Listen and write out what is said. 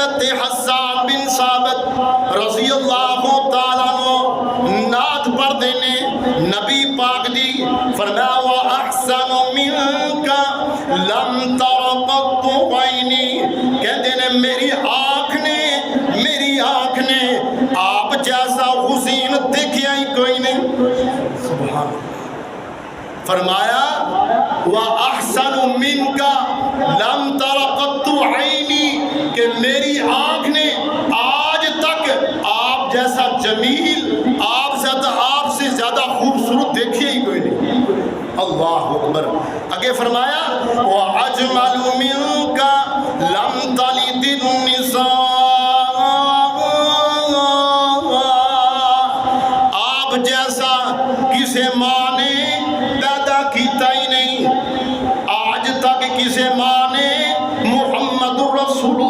حضرت حسان بن ثابت رضی اللہ تعالیٰ عنہ نعت پڑھ دینے نبی پاک دی فرمایا وَأَحْسَنُ مِنْكَ لَمْ تَرَ قَطُّ عَيْنِي کہتے ہیں میری آنکھ نے آپ جیسا حسین دیکھیا ہی کوئی نہیں. سبحان فرمایا وَأَحْسَنُ مِنْكَ لَمْ تَرَ قَطُّ عَيْنِي کہ میری آنکھ نے آج تک آپ جیسا جمیل آپ سے زیادہ خوبصورت دیکھیے ہی کوئی نہیں. اللہ اکبر. آگے فرمایا وَأَجْمَلُ مِنْكَ لَمْ تَلِدِ النِّسَاءُ آپ جیسا کسی ماں نے پیدا کیتا ہی نہیں. آج تک کسی ماں نے محمد رسول